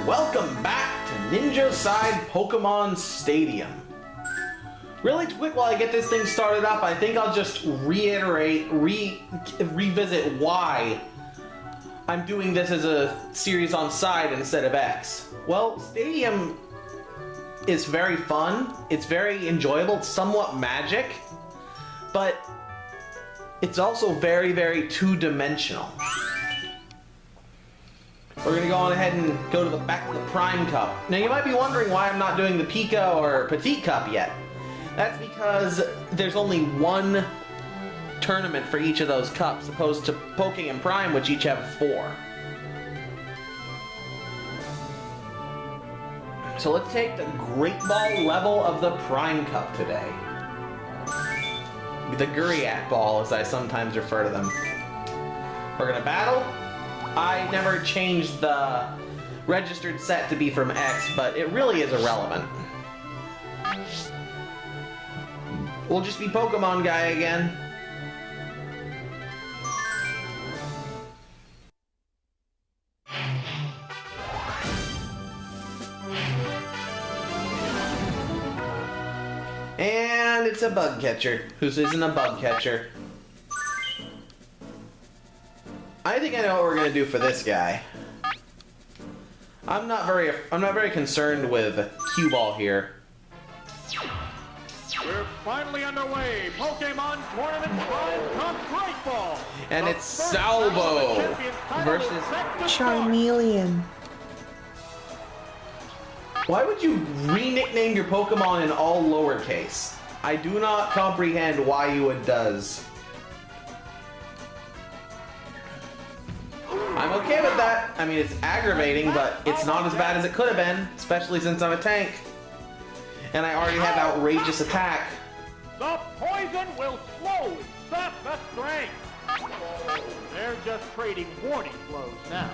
Welcome back to Ninjo SiDE Pokemon Stadium. Really quick while I get this thing started up, I think I'll just revisit why I'm doing this as a series on SiDE instead of X. Well, Stadium is very fun, it's very enjoyable, it's somewhat magic, but it's also very, very two-dimensional. We're going to go on ahead and go to the back of the Prime Cup. Now you might be wondering why I'm not doing the Pika or Petite Cup yet. That's because there's only one tournament for each of those cups, opposed to Poking and Prime, which each have 4. So let's take the Great Ball level of the Prime Cup today. The Guriak Ball, as I sometimes refer to them. We're going to battle. I never changed the registered set to be from X, but it really is irrelevant. We'll just be Pokemon guy again. And it's a bug catcher. Whose isn't a bug catcher? I think I know what we're gonna do for this guy. I'm not very concerned with Cue Ball here. We're finally underway. Pokemon Tournament Prime Cup Great Ball. And it's Salvo versus Charmeleon. Why would you re-nickname your Pokemon in all lowercase? I do not comprehend why you would does. I'm okay with that. I mean, it's aggravating, but it's not as bad as it could have been, especially since I'm a tank. And I already have outrageous attack. The poison will slowly sap the strength. They're just trading warning blows now.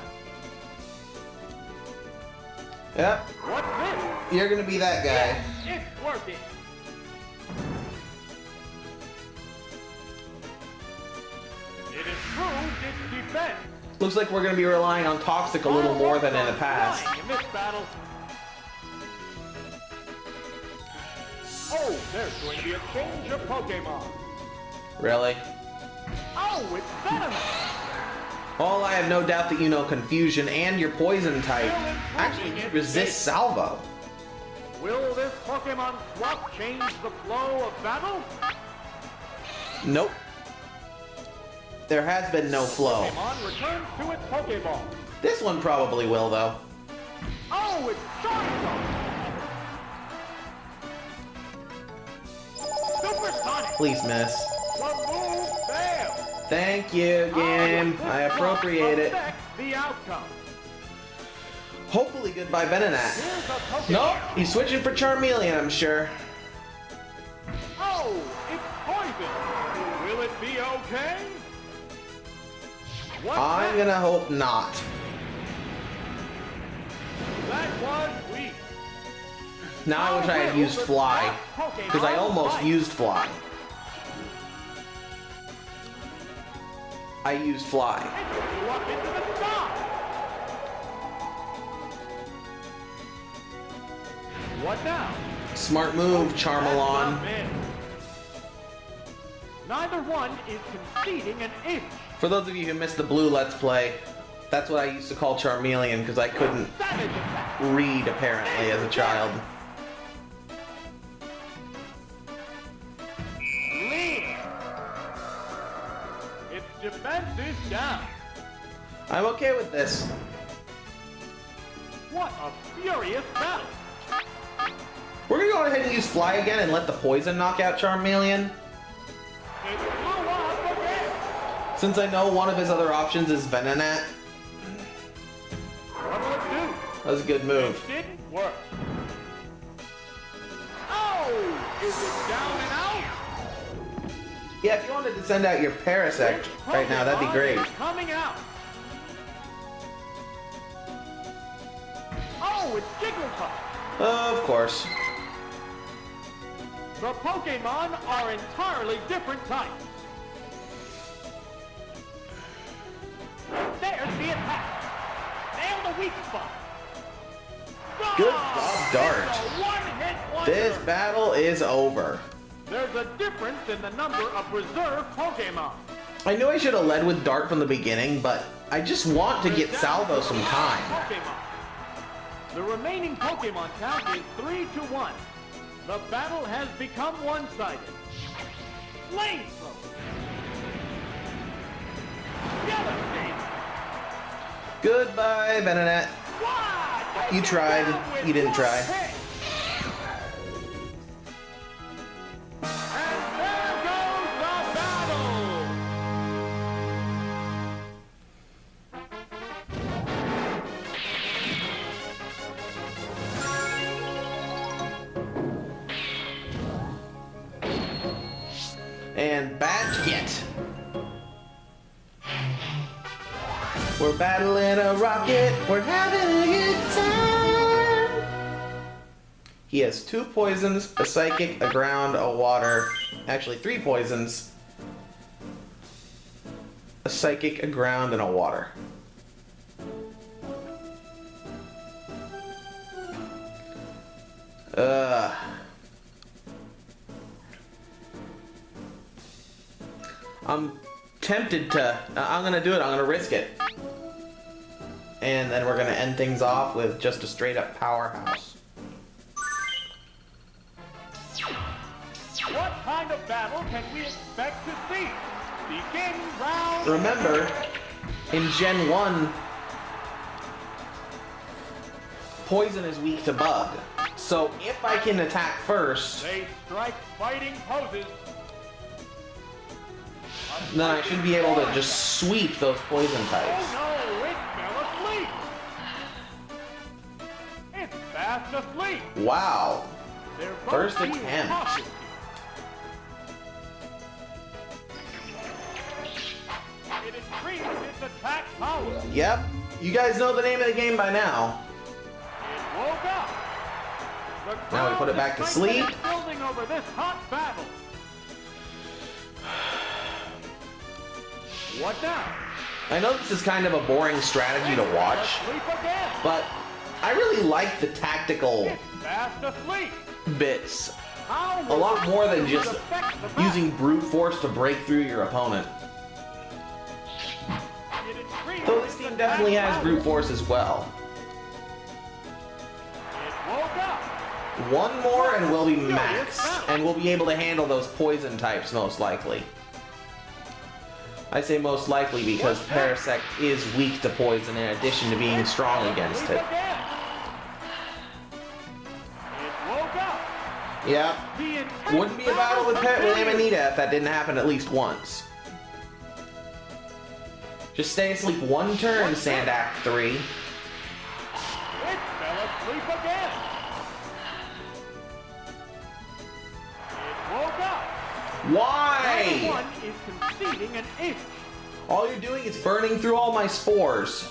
Yep. What's this? You're gonna be that guy. It's working. It improved its defense. Looks like we're going to be relying on Toxic a little more than in the past. In this battle. Oh, there's going to be a change of Pokemon. Really? Oh, it's Venom. Well, I have no doubt that you know Confusion and your Poison type. Actually, you resist Salvo. Will this Pokemon swap change the flow of battle? Nope. There has been no flow. Pokemon returns to its Pokeball. This one probably will, though. Oh, it's Charizard! Supersonic! Please miss. The move failed! Thank you, game. I appropriate it. The outcome. Hopefully goodbye Venonat. Nope, he's switching for Charmeleon, I'm sure. Oh, it's poison! Will it be okay? I'm gonna hope not. That was weak. Now I wish I had used Fly, because I almost used Fly. I used Fly. It flew up into the sky. What now? Smart move, Charmelon. Neither one is conceding an inch. For those of you who missed the blue Let's Play, that's what I used to call Charmeleon because I couldn't read, apparently, as a child. Lean. Its defense is down. I'm okay with this. What a furious battle. We're gonna go ahead and use Fly again and let the Poison knock out Charmeleon. It flew off again. Since I know one of his other options is Venonat, What will it do? that was a good move. It didn't work. Oh! Is it down and out? Yeah, if you wanted to send out your Parasect right now, that'd be great. Pokemon is coming out. Oh, it's Jigglypuff. Of course. The Pokemon are entirely different types. There's the attack. Nail the weak spot. Good job, Dart. It's a one-hit wonder. This battle is over. There's a difference in the number of reserve Pokemon. I knew I should have led with Dart from the beginning, but I just want to get Salvo some time. Pokemon. The remaining Pokemon count is 3-1. The battle has become one-sided. Flamethrower. Devastating. Goodbye, Venonat. Why? You tried. You didn't try. And there goes the battle. And bad hit. We're battling a rocket. We're having a good time. He has 2 poisons, a psychic, a ground, a water. Actually, 3 poisons. A psychic, a ground, and a water. I'm tempted to... I'm gonna do it. I'm gonna risk it. And then we're gonna end things off with just a straight up powerhouse. What kind of battle can we expect to see? Begin round. Remember, in Gen 1, poison is weak to bug. So if I can attack first, They strike fighting poses. then I should be able to just sweep those poison types. Oh no, it fell asleep. It's fast asleep. Wow. They're both First being attempt. cautious. It increased its attack power. Yep. You guys know the name of the game by now. It woke up. The Now we put it back to sleep. excitement is building over this hot battle. What now? I know this is kind of a boring strategy to watch, Asleep again. but I really like the tactical It's fast asleep. bits. How A will lot more than this just affect the battle? using brute force to break through your opponent. It increased Though its this team attack definitely has power. brute force as well. It woke up. One more and we'll be maxed, and we'll be able to handle those poison types most likely. I say most likely because Parasect is weak to poison in addition to being strong against it. Again. It woke up. Yeah, The intense wouldn't be a battle with continues. Amanita if that didn't happen at least once. Just stay asleep one turn, Sandak 3. It fell asleep again. It woke up. Why? Number one is conceding an inch. All you're doing is burning through all my spores.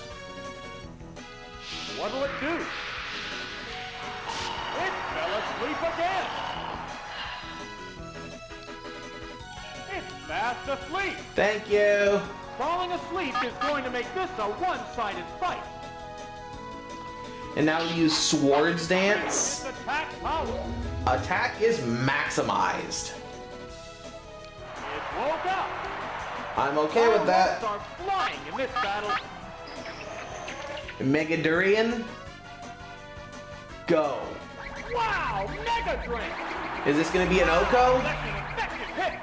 What will it do? It fell asleep again. It's fast asleep. Thank you. Falling asleep is going to make this a one-sided fight. And now we use Swords Dance. Its attack power. Attack is maximized. It woke up. I'm okay with that. Fireworks are flying in this battle. Mega Durian. Go. Wow, Mega Drink. Is this gonna be an Oko? That's an effective hit.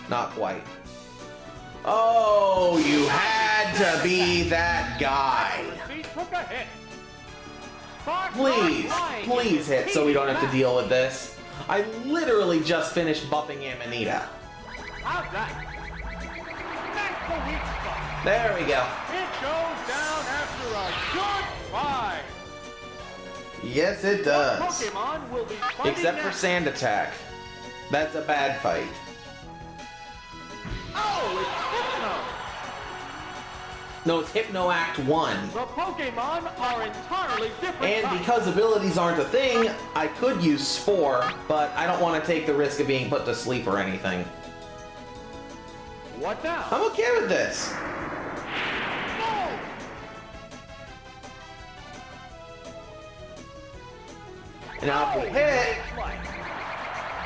Not quite. Oh, you had to be that guy. He took a hit. Sparks are Please, flying in please this hit so we don't have to heated deal with this. I literally just finished buffing Amanita. battle. How's that? That's the There we go. It goes down after a good fight. Yes, it does. Pokemon will be fighting Except for next. Sand Attack. That's a bad fight. Oh, it's Hypno. No, it's Hypno Act 1. The Pokemon are entirely different And types. because abilities aren't a thing, I could use Spore, but I don't want to take the risk of being put to sleep or anything. What now? I'm okay with this. No! Now if we hit,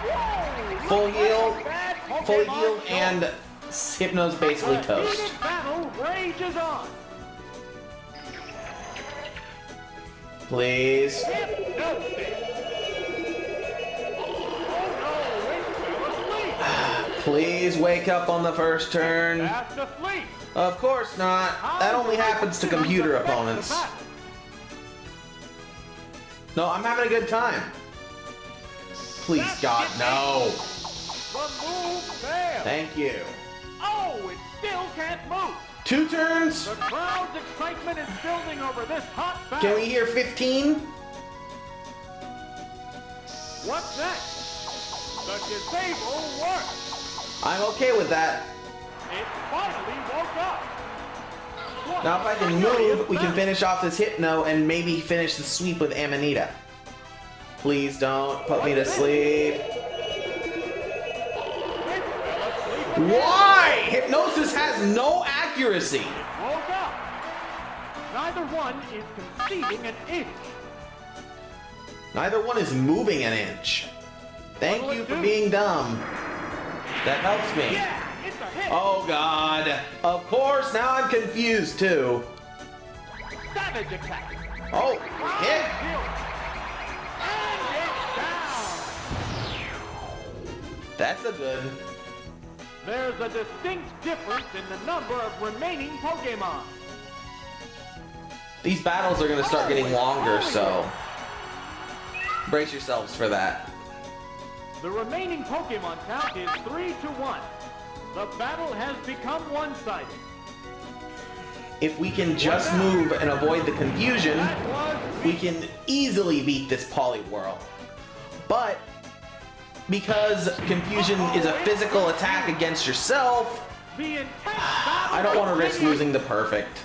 Whoa! full Looks like heal, a bad full Pokemon heal, show. and Hypno's basically The toast. heated battle rages on. Please. Hypnosis. Oh no, it fell asleep. Please wake up on the first turn. Fast asleep. Of course not. That only happens to computer opponents. No, I'm having a good time. Please, God, no. The move failed. Thank you. Oh, it still can't move. 2 turns? The crowd's excitement is building over this hot battle. Can we hear 15? What's next? The disable works. I'm okay with that. It finally woke up. What Now if I can furious move, we can battle. finish off this Hypno and maybe finish the sweep with Amanita. Please don't put me to sleep. It fell asleep again. Why? Hypnosis has no accuracy. Woke up. Neither one is conceding an inch. Neither one is moving an inch. Thank What'll you it for do? being dumb. That helps me. Yeah, it's a hit. Oh God. Of course, now I'm confused too. Savage attack. Oh, hit. And it's down. That's a good. There's a distinct difference in the number of remaining Pokemon. These battles are going to start getting longer, so brace yourselves for that. The remaining Pokemon count is 3-1. The battle has become one-sided. If we can just move and avoid the confusion, That was we can easily beat this Poliwhirl. But because confusion is a physical attack against yourself, the intense battle. I don't want to risk continues. losing the perfect.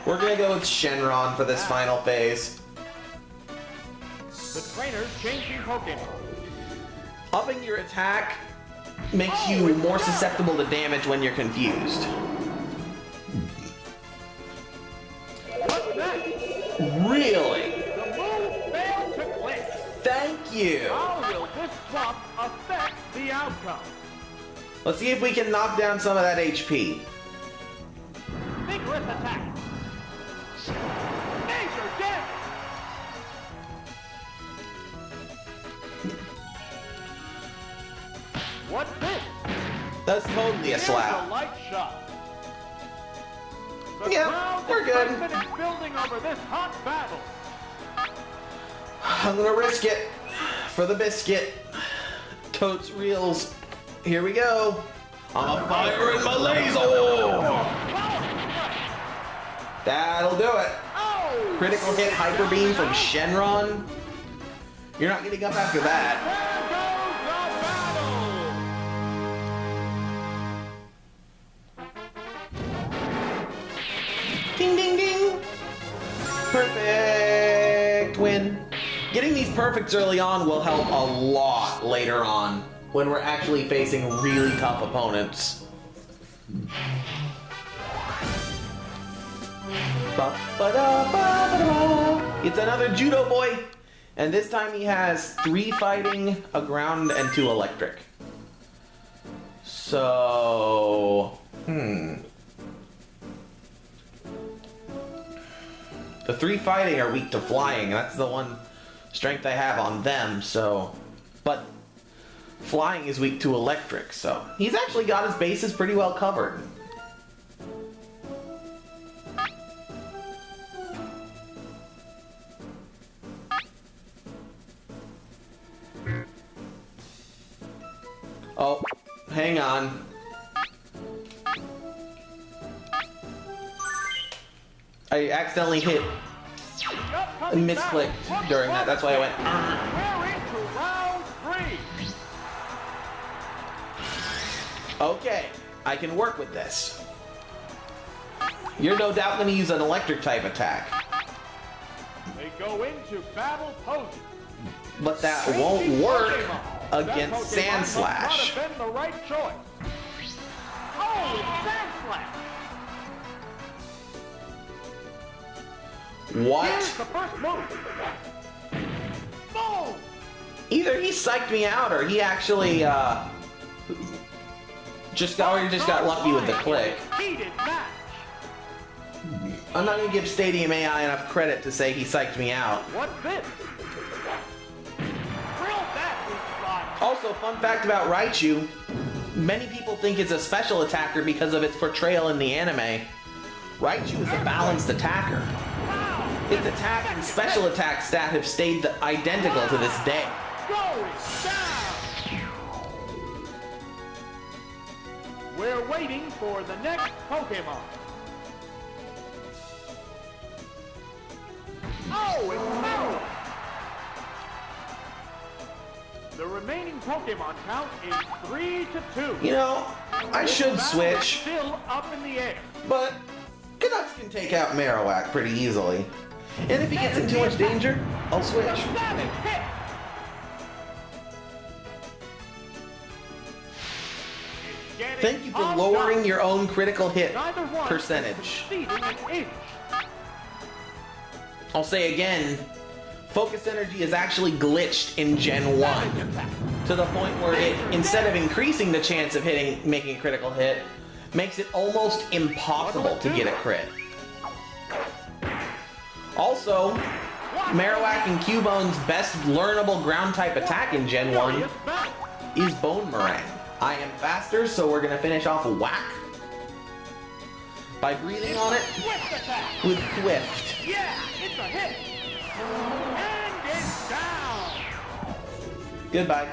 We're going to go with Shenron for this final phase. The trainer's changing Pokemon. Upping your attack makes you more susceptible to damage when you're confused. What's next? Really? The move failed to click. Thank you. How will this swap affect the outcome? Let's see if we can knock down some of that HP. Vigorous attack. Major damage. What's this? That's totally a Here's slap. a light shot. The Yeah, crowd's we're good. excitement is building over this hot battle. I'm gonna risk it for the biscuit. Totes reels. Here we go. I'm a fire in my laser. That'll do it. Oh! Critical hit Hyper Beam from Shenron. You're not getting up after that. Ding ding ding. Perfect win. Getting these perfects early on will help a lot later on when we're actually facing really tough opponents. Ba-ba-da-ba-ba-da-ba. It's another Judo boy, and this time he has 3 fighting, a ground, and 2 electric. So, the 3 fighting are weak to flying. That's the one strength I have on them, so. But flying is weak to electric, so. He's actually got his bases pretty well covered. Oh, hang on. I accidentally hit misclicked during that. That's why I went. We're into round 3. Okay, I can work with this. You're no doubt going to use an electric type attack. They go into battle poses. But that won't work against Sand Slash. Must not have been the right choice. Oh, it's Sand Slash. What? Here's the first move. Boom! Either he psyched me out or he actually just got lucky with the click. Heated match. I'm not gonna give Stadium AI enough credit to say he psyched me out. What's this? Drill that weak spot. Also, fun fact about Raichu, many people think it's a special attacker because of its portrayal in the anime. Raichu is a balanced attacker. Its attack and special attack stat have stayed identical to this day. Going down. We're waiting for the next Pokemon. Oh, it's Metal! The remaining Pokemon count is 3-2. You know, I should Battle is switch, still up in the air. but Canucks can take out Marowak pretty easily. And if he gets in too much danger, I'll switch. The savage hit. It's getting Thank you for pumped lowering up. your own critical hit Neither one percentage. is conceding an inch. I'll say again, Focus Energy is actually glitched in Gen 1 Savage attack. to the point where it, instead of increasing the chance of making a critical hit, makes it almost impossible to get a crit. Also, Marowak and Cubone's best learnable ground type attack in Gen 1 Furious battle. is Bone Meringue. I am faster, so we're gonna finish off a whack by breathing on it Swift attack. with Swift. Yeah, it's a hit. And it's down. Goodbye.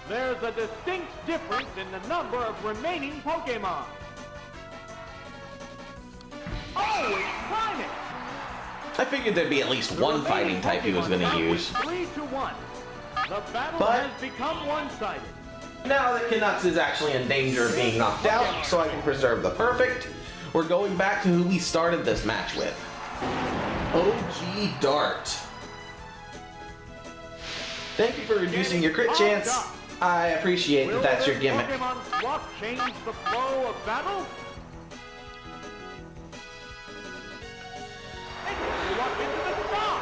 There's a distinct difference in the number of remaining Pokemon. Oh, it's Primeape. I figured there'd be at least The one remaining fighting type he was Pokemon gonna count use. 3-1. The battle But- has become one-sided. Now that Canucks is actually in danger of being knocked out, so I can preserve the perfect, we're going back to who we started this match with. OG Dart. Thank you for reducing your crit chance. I appreciate that that's your gimmick. Will this Pokemon swap change the flow of battle? It flew up into the sky.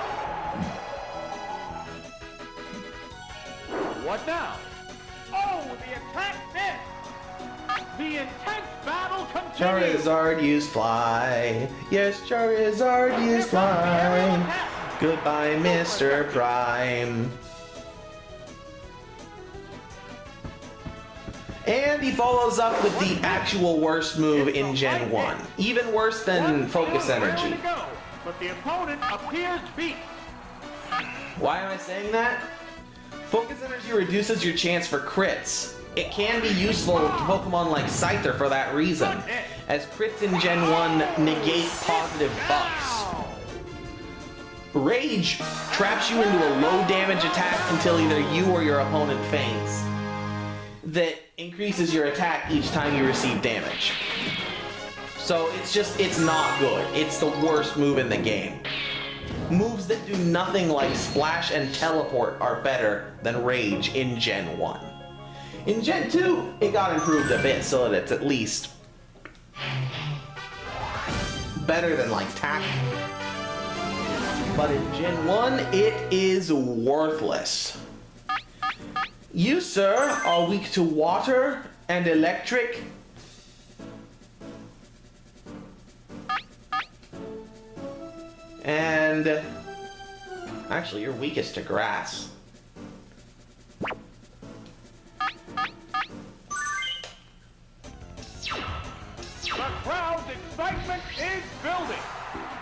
What now? Oh, the attack missed. The intense battle continues. Charizard, use fly. Yes, Charizard, use Here comes the aerial fly. attack. Goodbye, Mr. Prime. And he follows up with the actual worst move in Gen 1. Even worse than Focus Energy. To go, but the opponent appears beat. Why am I saying that? Focus Energy reduces your chance for crits. It can be useful to Pokemon like Scyther for that reason, as crits in Gen 1 negate positive buffs. Rage traps you into a low damage attack until either you or your opponent faints. That increases your attack each time you receive damage. So it's not good. It's the worst move in the game. Moves that do nothing like Splash and Teleport are better than Rage in Gen 1. In Gen 2, it got improved a bit so that it's at least better than like Tack. But in Gen 1, it is worthless. You, sir, are weak to water and electric. And actually, you're weakest to grass. The crowd's excitement is building.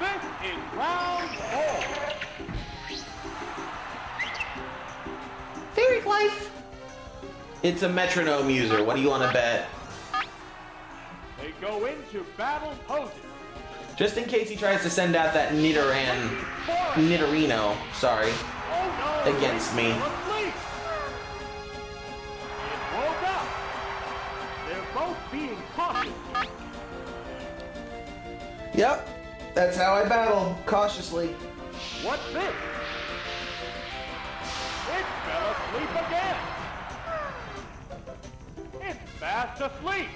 This is round 4. Fairy Life. It's a metronome user. What do you want to bet? They go into battle poses. Just in case he tries to send out that Nidorino, sorry, against me. It woke up. They're both being cautious. Yep, that's how I battle, cautiously. What's this? It fell asleep again. It's fast asleep.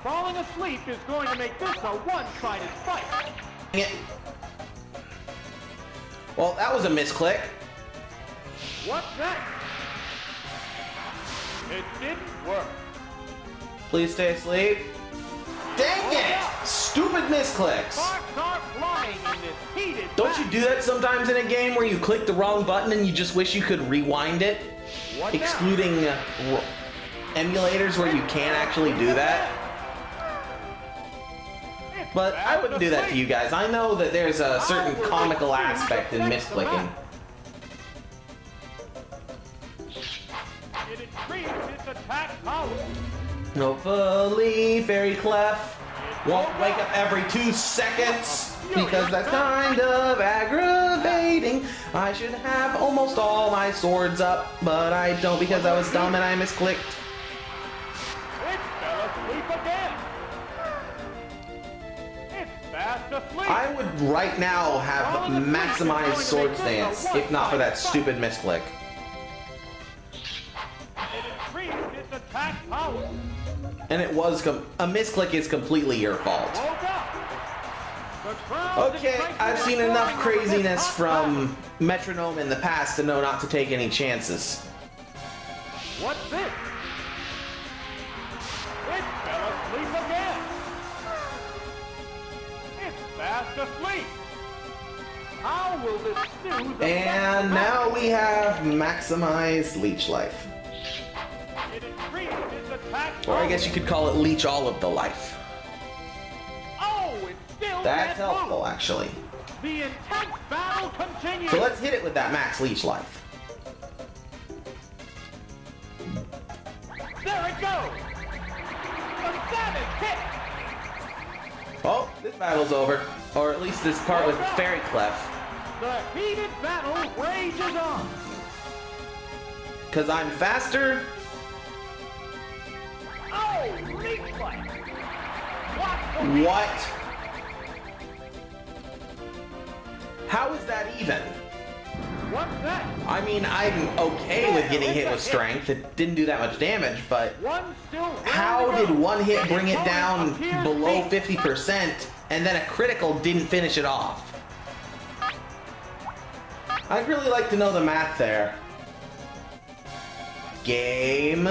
Falling asleep is going to make this a one-sided fight. Dang it. Well, that was a misclick. What's that? It didn't work. Please stay asleep. Dang it! Stupid misclicks. Sparks are flying in this heated Don't you do that sometimes in a game where you click the wrong button and you just wish you could rewind it? What now? Excluding emulators where you can't actually do that. But I wouldn't do that to you guys. I know that there's a certain comical aspect in misclicking. It increased its attack power. Hopefully, Fairy Clef won't wake up every 2 seconds, because that's kind of aggravating. I should have almost all my swords up, but I don't because I was dumb and I misclicked. It fell asleep again. It's fast asleep. I would right now have maximized sword stance, if not for that stupid misclick. It increased its attack power. And it was a misclick is completely your fault. Woke up. The crowd Okay, is I've seen enough over this craziness hot from Metronome in the past to know not to take any chances. battle. What's this? It fell asleep again. It's fast asleep. How will this snooze affect And the now match? we have maximized leech life. It increased its attack Or I power. guess you could call it leech all of the life. Oh, it still That's can't helpful, move. actually. The intense battle continues. So let's hit it with that max leech life. There it goes. The savage hit. Oh, this battle's over. Or at least this part with Fairy Clef. The heated battle rages on. Because I'm faster. Oh, leech life. What? How is that even? What's that? I mean, I'm okay with getting hit with strength. It didn't do that much damage, but One still ready how to did go. one hit bring it Opponent down appears below beat. 50% and then a critical didn't finish it off? I'd really like to know the math there. Game.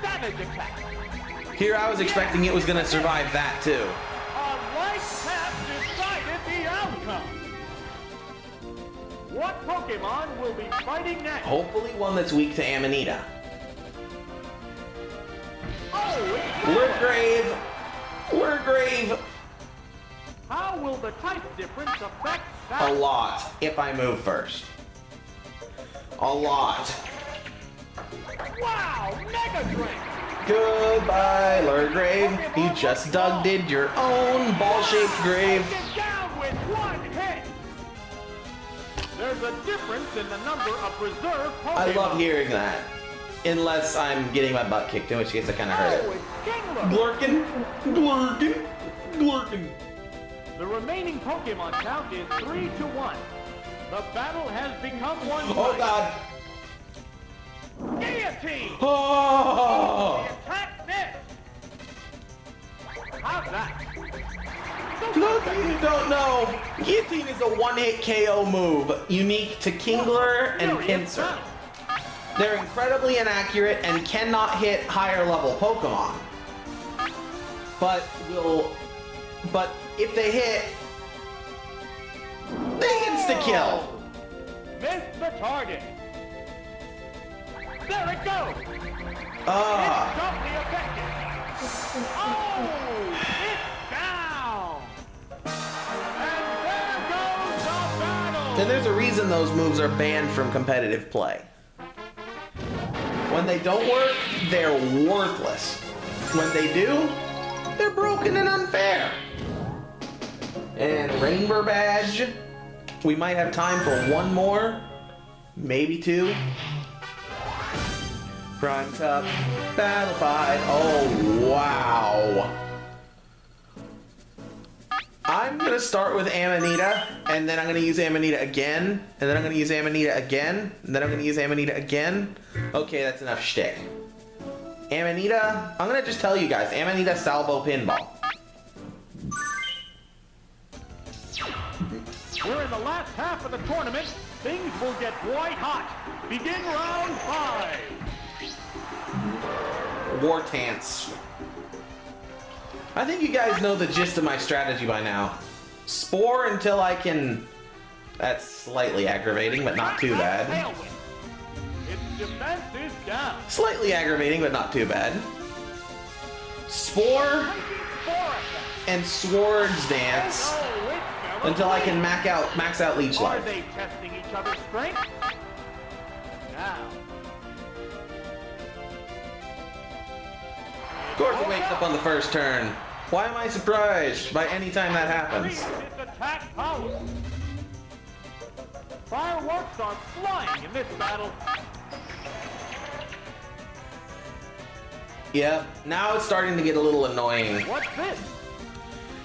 Savage attack. Here I was expecting it was gonna survive that too. A light path decided the outcome. What Pokemon will be fighting next? Hopefully one that's weak to Amanita. Oh, it's Lurgrave! Lurgrave! How will the type difference affect A that? lot, if I move first. A lot. Wow, Mega Drain. Goodbye, Lurgrave. You just dug your own ball-shaped grave. Take it down with one hit. There's a difference in the number of reserve Pokemon. I love hearing that. Unless I'm getting my butt kicked, in which case I kind of heard Oh, it. it's Kingler. Glurkin, Glurkin, Glurkin. The remaining Pokemon count is 3-1. The battle has become one. Oh god. Guillotine. Oh. The attack missed. How's that? Look, you don't know. Guillotine is a one-hit KO move, unique to Kingler and Pinsir. They're incredibly inaccurate and cannot hit higher level Pokemon. But if they hit, they insta-kill. Missed the target. There it goes. Ah. It's doubly effective. Oh, it's down. And there goes the battle. And there's a reason those moves are banned from competitive play. When they don't work, they're worthless. When they do, they're broken and unfair. Rainbow Badge. We might have time for one more, maybe two. Prime Cup, Battle Fight. Oh, wow. I'm gonna start with Amanita, and then I'm gonna use Amanita again, and then I'm gonna use Amanita again, and then I'm gonna use Amanita again. Okay, that's enough shtick. Amanita, I'm gonna just tell you guys, Amanita Salvo Pinball. We're in the last half of the tournament. Things will get white hot. Begin round 5. War Tants. I think you guys know the gist of my strategy by now. Spore until I can... That's slightly aggravating, but not too bad. Its defense is down. Slightly aggravating, but not too bad. Spore and Swords Dance until I can max out Leech Are Life. they testing each other's strength? Now. Of course it wakes up on the first turn. Why am I surprised by any time that happens? Its attack power. Fireworks are flying in this battle. Yep, now it's starting to get a little annoying. What's this?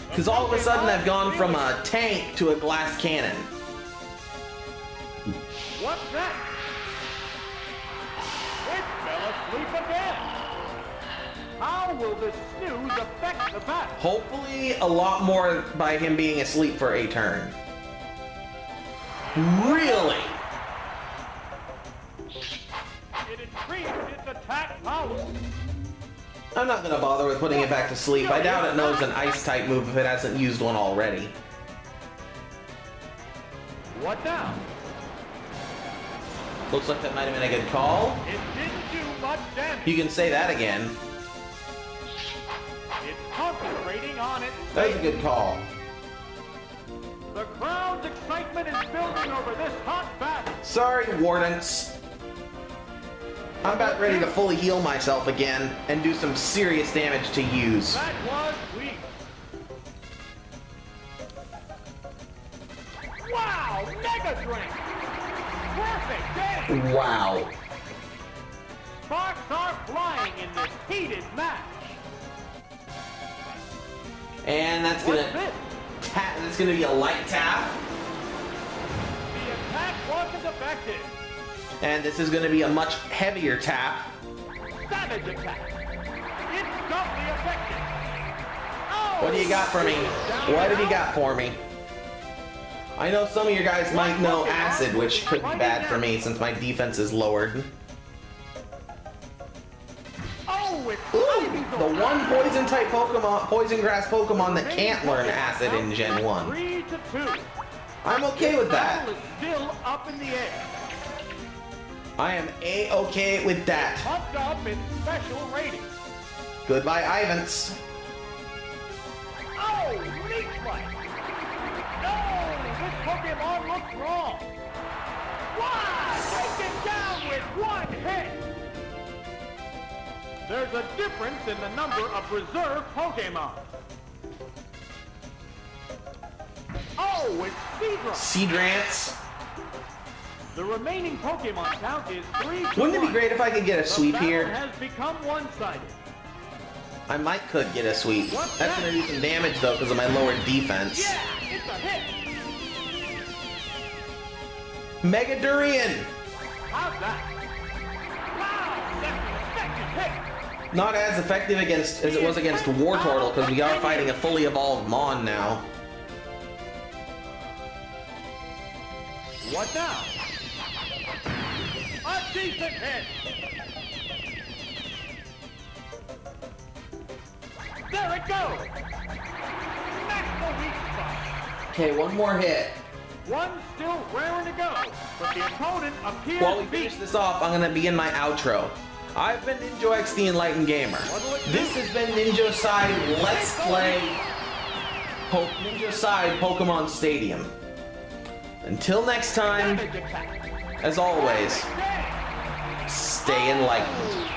Because all of a sudden I've gone from a tank to a glass cannon. What's that? It fell asleep again. How will this snooze affect the battle? Hopefully a lot more by him being asleep for a turn. Really? It increased its attack power. I'm not gonna bother with putting it back to sleep. I doubt it knows an ice type move if it hasn't used one already. What now? Looks like that might have been a good call. It didn't do much damage. You can say that again. It's concentrating on its That was a fate. good call. The crowd's excitement is building over this hot battle. Sorry, Wardens. I'm about ready to fully heal myself again and do some serious damage to use. That was weak. Wow, Mega Drink! Perfect game! Wow. Sparks are flying in this heated match. And that's What's gonna this? tap. That's gonna be a light tap. The attack wasn't effective. And this is gonna be a much heavier tap. Savage attack. It's doubly effective. Oh, What do you got for me? What have you got for me? I know some of you guys might know acid, which could be bad for me since my defense is lowered. Oh, it's Ooh, the one poison type Pokemon, poison grass Pokemon that can't learn acid in Gen 1. 3-2. I'm okay with that. Battle is still up in the air. I am A-okay with that. Pumped up in special rating. Goodbye, Ivans. Oh, Leech Life. No, this Pokemon looks wrong. Wow, taken down with one hit. There's a difference in the number of reserve Pokemon. Oh, it's Seedra. Seedrans. The remaining Pokemon count is 3-1. Wouldn't it be great if I could get a sweep The battle here? has become one-sided. I could get a sweep. What's That's that? gonna do some damage though because of my lower defense. Yeah, it's a hit. Mega Durian! How's that? Wow, that's an effective hit. Not as effective against as it was against Wartortle because we are fighting a fully evolved Mon now. What now? A decent hit. There it goes. That's the weak spot. Okay, one more hit. One still raring to go, but the opponent appears While we beat. finish this off, I'm gonna begin my outro. I've been Ninjo X, the Enlightened Gamer. This has been Ninjo Side Let's Play Ninjo Side Pokemon Stadium. Until next time, Savage attack. as always, Perfect day. stay enlightened.